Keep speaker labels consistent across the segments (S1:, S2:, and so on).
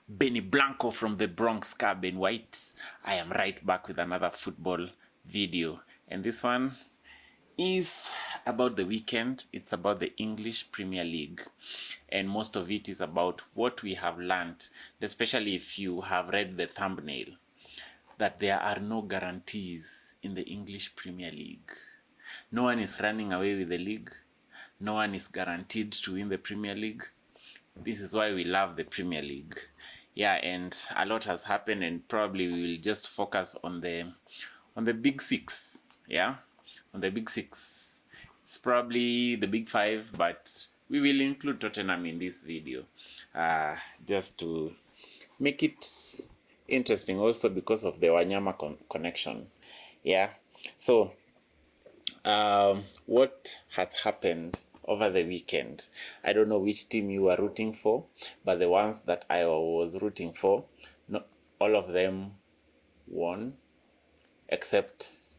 S1: Benny Blanco from the Bronx, Carbon White. I am right back with another football video, and this one is about the weekend. It's about the English Premier League, and most of it is about what we have learned, especially if you have read the thumbnail, that there are no guarantees in the English Premier League. No one is running away with the league. No one is guaranteed to win the Premier League. This is why we love the Premier League. Yeah, and a lot has happened, and probably we will just focus on the big six. Yeah, on the big six. It's probably the big five, but we will include Tottenham in this video, just to make it interesting. Also because of the Wanyama connection. Yeah. So, what has happened over the weekend? I don't know which team you were rooting for, but the ones that I was rooting for, no, all of them won, except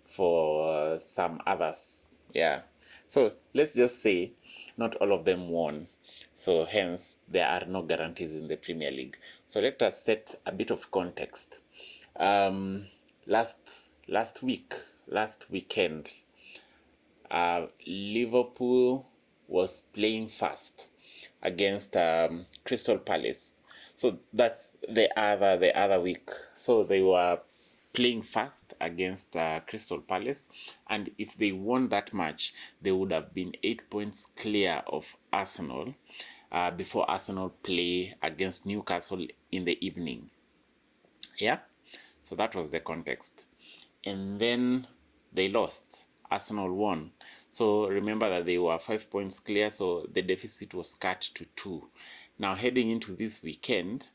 S1: for some others. Yeah. So let's just say not all of them won. So hence there are no guarantees in the Premier League. So let us set a bit of context. Last weekend, Liverpool was playing fast against Crystal Palace. So that's the other week. So they were playing fast against Crystal Palace, and if they won that match, they would have been 8 points clear of Arsenal before Arsenal play against Newcastle in the evening. Yeah, so that was the context. And then they lost. Arsenal won. So remember that they were 5 points clear, so the deficit was cut to 2. Now heading into this weekend,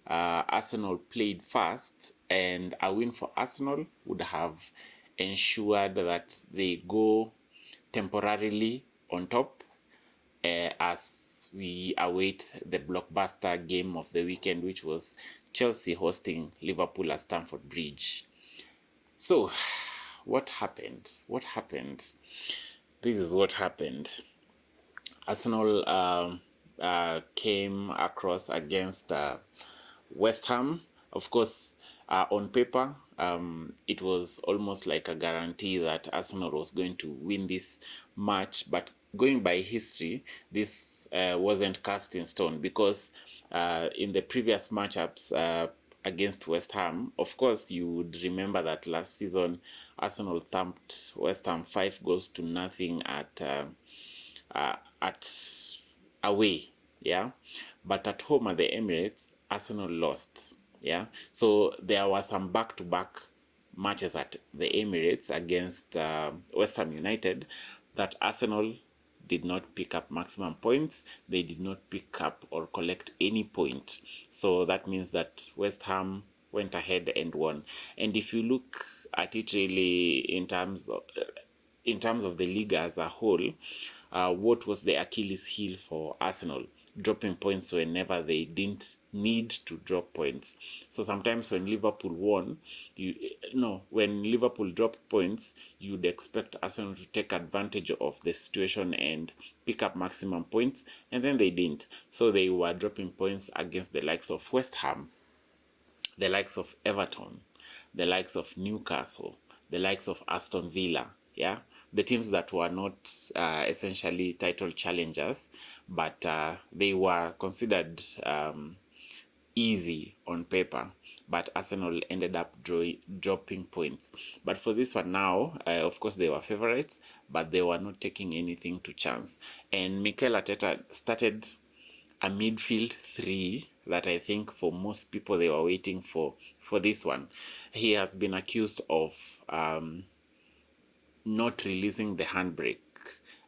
S1: Arsenal played fast, and a win for Arsenal would have ensured that they go temporarily on top, as we await the blockbuster game of the weekend, which was Chelsea hosting Liverpool at Stamford Bridge. So, what happened? What happened? This is what happened. Arsenal came across against West Ham. Of course, on paper, it was almost like a guarantee that Arsenal was going to win this match. But going by history, this wasn't cast in stone, because in the previous matchups against West Ham, of course, you would remember that last season Arsenal thumped West Ham 5-0 at away. Yeah, but at home at the Emirates, Arsenal lost. Yeah, so there were some back-to-back matches at the Emirates against West Ham United that Arsenal did not pick up maximum points. They did not pick up or collect any point. So that means that West Ham went ahead and won. And if you look at it really in terms of the league as a whole, what was the Achilles heel for Arsenal? Dropping points whenever they didn't need to drop points. So sometimes when Liverpool won, when Liverpool dropped points, you'd expect Arsenal to take advantage of the situation and pick up maximum points, and then they didn't. So they were dropping points against the likes of West Ham, the likes of Everton, the likes of Newcastle, the likes of Aston Villa. Yeah, the teams that were not essentially title challengers, but they were considered easy on paper. But Arsenal ended up dropping points. But for this one now, of course, they were favorites, but they were not taking anything to chance. And Mikel Arteta started a midfield three that I think for most people they were waiting for this one. He has been accused of not releasing the handbrake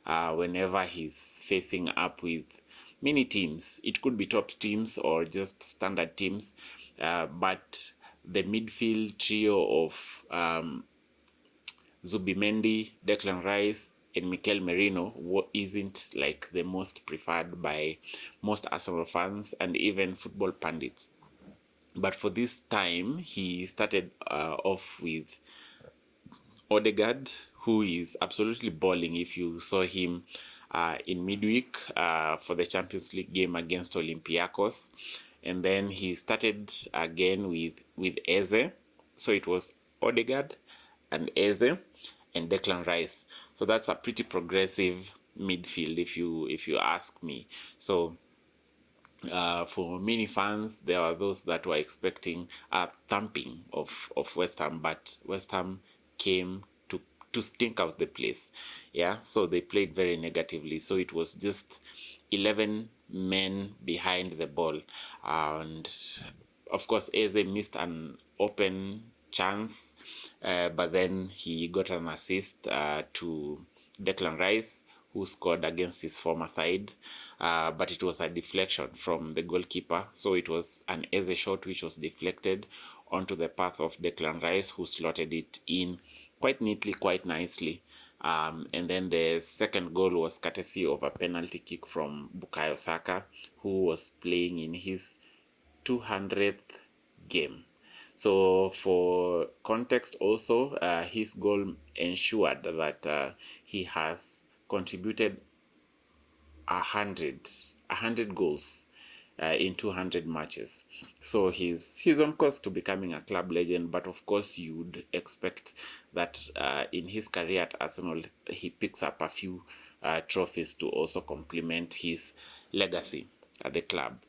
S1: whenever he's facing up with many teams. It could be top teams or just standard teams, but the midfield trio of Zubimendi, Declan Rice, and Mikel Merino isn't like the most preferred by most Arsenal fans and even football pundits. But for this time, he started off with Odegaard, who is absolutely balling. If you saw him in midweek for the Champions League game against Olympiacos, and then he started again with Eze. So it was Odegaard and Eze and Declan Rice. So that's a pretty progressive midfield, if you ask me. So for many fans, there are those that were expecting a thumping of West Ham, but West Ham came to stink out the place. Yeah, so they played very negatively. So it was just 11 men behind the ball, and of course Eze missed an open chance, but then he got an assist to Declan Rice, who scored against his former side, but it was a deflection from the goalkeeper. So it was an Eze shot which was deflected onto the path of Declan Rice, who slotted it in quite neatly, quite nicely. And then the second goal was courtesy of a penalty kick from Bukayo Saka, who was playing in his 200th game. So for context also, his goal ensured that he has contributed 100 goals in 200 matches. So he's on course to becoming a club legend, but of course you would expect that in his career at Arsenal he picks up a few trophies to also complement his legacy at the club.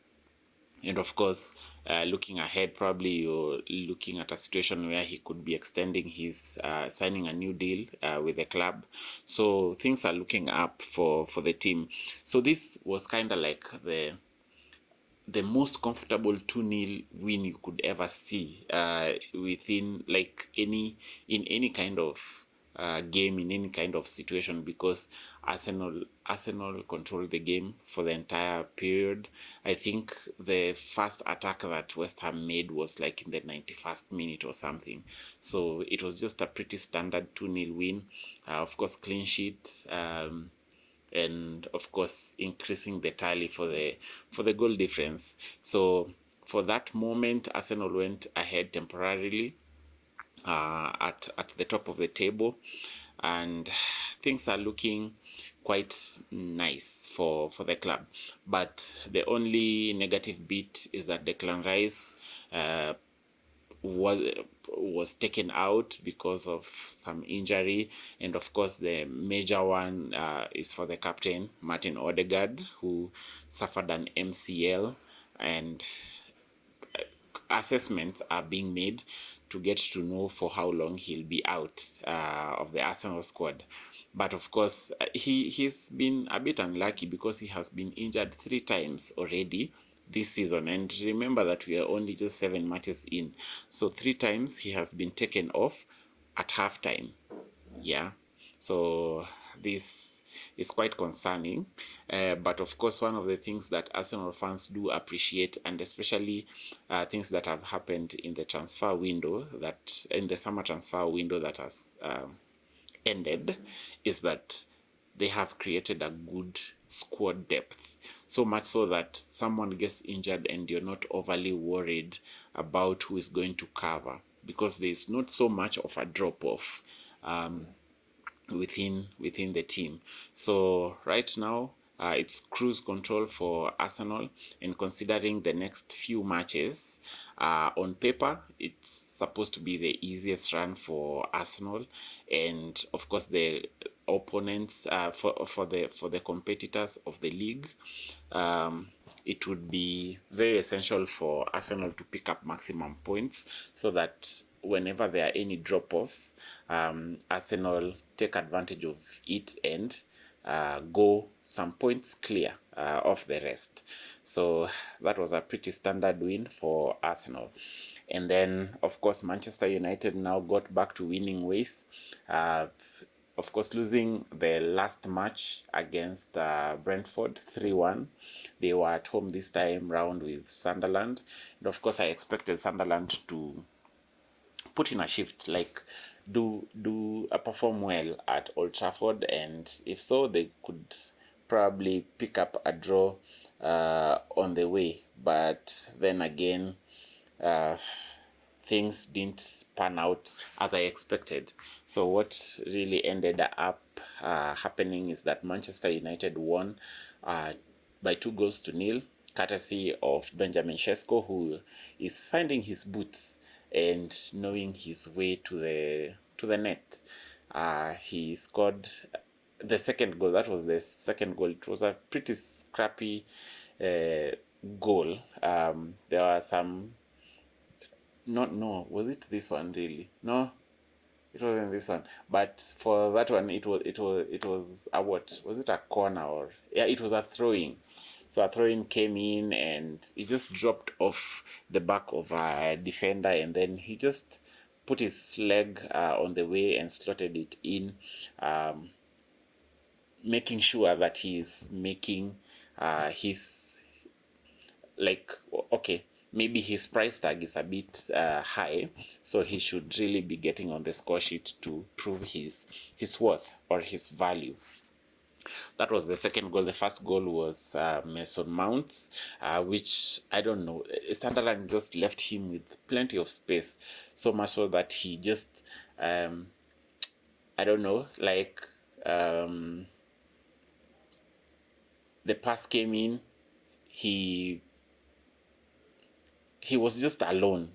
S1: And of course, looking ahead, probably you're looking at a situation where he could be extending his signing a new deal with the club. So things are looking up for the team. So this was kind of like the most comfortable 2-0 win you could ever see within like any kind of game, in any kind of situation, because Arsenal controlled the game for the entire period. I think the first attack that West Ham made was like in the 91st minute or something. So it was just a pretty standard 2-0 win. Of course, clean sheet. And of course increasing the tally for the goal difference. So for that moment, Arsenal went ahead temporarily at the top of the table, and things are looking quite nice for the club. But the only negative bit is that Declan Rice was taken out because of some injury, and of course the major one is for the captain Martin Odegaard, who suffered an MCL, and assessments are being made to get to know for how long he'll be out of the Arsenal squad. But of course, he's been a bit unlucky because he has been injured 3 times already this season. And remember that we are only just 7 matches in. So 3 times he has been taken off at halftime. Yeah. So this is quite concerning. But of course, one of the things that Arsenal fans do appreciate, and especially things that have happened in the transfer window, that in the summer transfer window that has ended, is that they have created a good squad depth. So much so that someone gets injured and you're not overly worried about who is going to cover, because there's not so much of a drop off within the team. So right now it's cruise control for Arsenal, and considering the next few matches, on paper it's supposed to be the easiest run for Arsenal, and of course the opponents for the competitors of the league, it would be very essential for Arsenal to pick up maximum points, so that whenever there are any drop-offs, Arsenal take advantage of it and go some points clear of the rest. So that was a pretty standard win for Arsenal. And then, of course, Manchester United now got back to winning ways. Of course, losing the last match against Brentford 3-1. They were at home this time round with Sunderland. And of course, I expected Sunderland to put in a shift, like perform well at Old Trafford, and if so, they could probably pick up a draw on the way. But then again, things didn't pan out as I expected. So what really ended up happening is that Manchester United won by 2-0. courtesy of Benjamin Sesko, who is finding his boots and knowing his way to the net. He scored the second goal. That was the second goal. It was a pretty scrappy goal. There were some. No, was it this one really? No, it wasn't this one. But for that one, it was a what? Was it a corner or yeah? It was a throwing. So a throw-in came in and it just dropped off the back of a defender, and then he just put his leg on the way and slotted it in, making sure that he is making his, like, okay, maybe his price tag is a bit high, so he should really be getting on the score sheet to prove his worth or his value. That was the second goal. The first goal was Mason Mounts, which I don't know. Sunderland just left him with plenty of space, so much so that he just, I don't know, like, the pass came in, he was just alone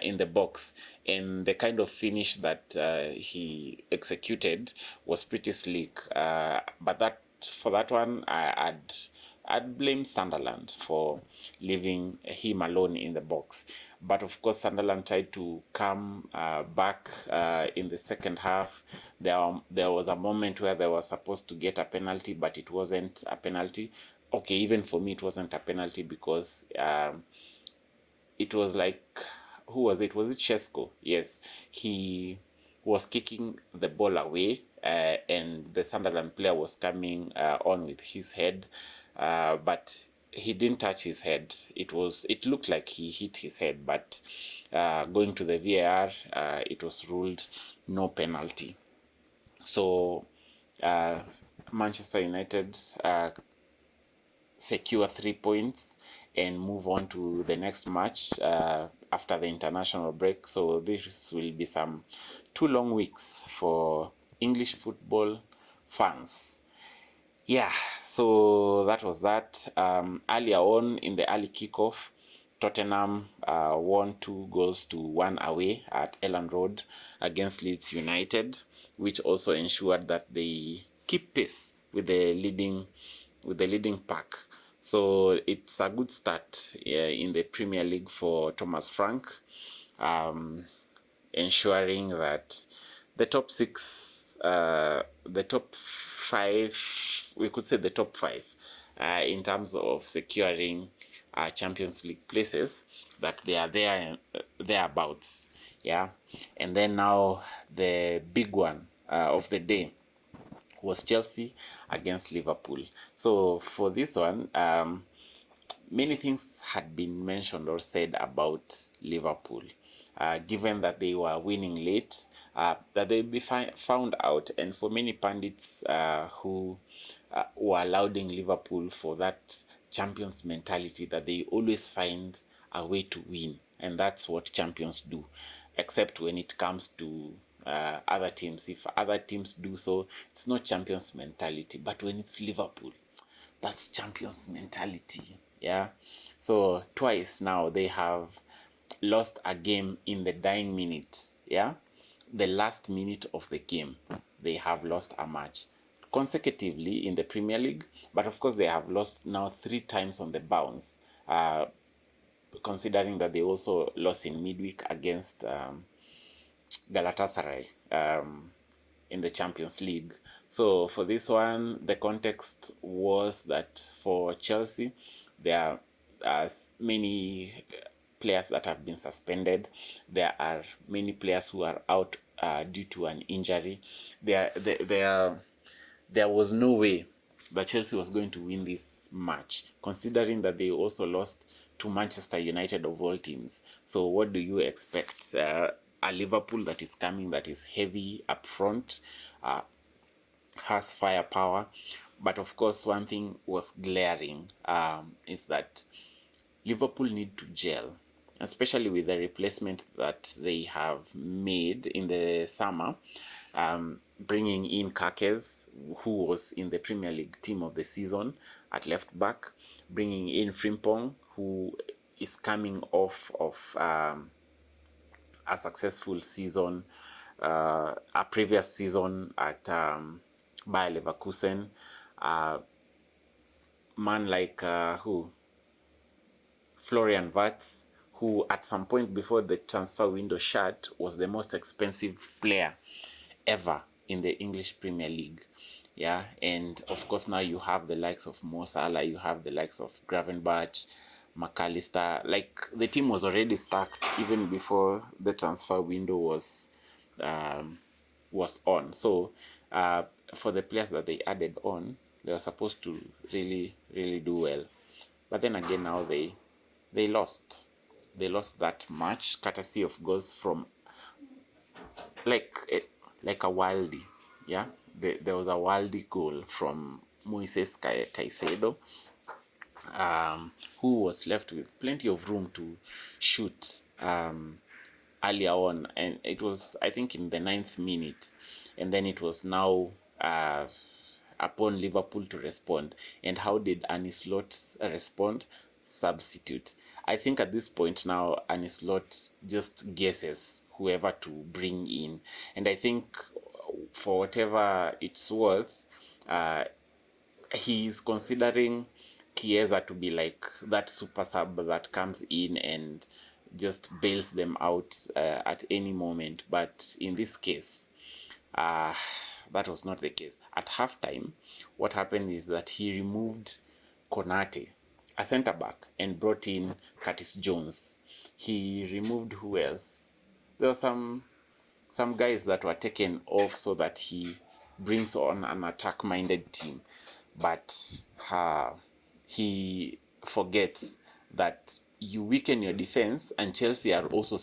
S1: in the box, and the kind of finish that he executed was pretty sleek. But that, for that one, I'd blame Sunderland for leaving him alone in the box. But of course, Sunderland tried to come back in the second half. There was a moment where they were supposed to get a penalty, but it wasn't a penalty. Okay, even for me, it wasn't a penalty because it was like, who was it? Was it Chesko? Yes, he was kicking the ball away, and the Sunderland player was coming on with his head, but he didn't touch his head. It looked like he hit his head, but going to the VAR, it was ruled no penalty. So Manchester United secure 3 points and move on to the next match after the international break. So this will be some 2 long weeks for English football fans. Yeah, so that was that. Earlier on in the early kickoff, Tottenham won 2-1 away at Elland Road against Leeds United, which also ensured that they keep pace with the leading pack. So it's a good start in the Premier League for Thomas Frank, ensuring that the top 6, the top 5, we could say the top 5, in terms of securing Champions League places, that they are there thereabouts. Yeah, and then now the big one of the day was Chelsea against Liverpool. So for this one, many things had been mentioned or said about Liverpool, given that they were winning late, that they'd be found out, and for many pundits who were lauding Liverpool for that champions mentality, that they always find a way to win, and that's what champions do, except when it comes to other teams. If other teams do so, it's not champions mentality, but when it's Liverpool, that's champions mentality. Yeah, so twice now they have lost a game in the dying minute. Yeah, the last minute of the game they have lost a match consecutively in the Premier League, but of course they have lost now 3 times on the bounce, considering that they also lost in midweek against Galatasaray in the Champions League. So for this one, the context was that for Chelsea, there are many players that have been suspended. There are many players who are out due to an injury. There was no way that Chelsea was going to win this match, considering that they also lost to Manchester United of all teams. So what do you expect? A Liverpool that is coming, that is heavy up front, has firepower. But of course, one thing was glaring, is that Liverpool need to gel, especially with the replacement that they have made in the summer. bringing in Kakes, who was in the Premier League team of the season at left back, bringing in Frimpong, who is coming off of a successful season, a previous season at Bayer Leverkusen. Man like who Florian Wirtz, who at some point before the transfer window shut was the most expensive player ever in the English Premier League. Yeah, and of course now you have the likes of Mo Salah, you have the likes of Gravenberch, McAllister. Like, the team was already stacked even before the transfer window was on. So for the players that they added on, they were supposed to really do well. But then again, now they lost. They lost that match, courtesy of goals from like like a Wildy. Yeah, there was a Wildy goal from Moises Caicedo, who was left with plenty of room to shoot earlier on, and it was, I think, in the 9th minute, and then it was now upon Liverpool to respond. And how did Arne Slot respond? Substitute. I think at this point now, Arne Slot just guesses whoever to bring in, and I think, for whatever it's worth, he's considering Chiesa to be like that super sub that comes in and just bails them out at any moment. But in this case, that was not the case. At halftime, what happened is that he removed Konate, a centre back, and brought in Curtis Jones. He removed who else? There were some guys that were taken off so that he brings on an attack-minded team. But he forgets that you weaken your defense, and Chelsea are also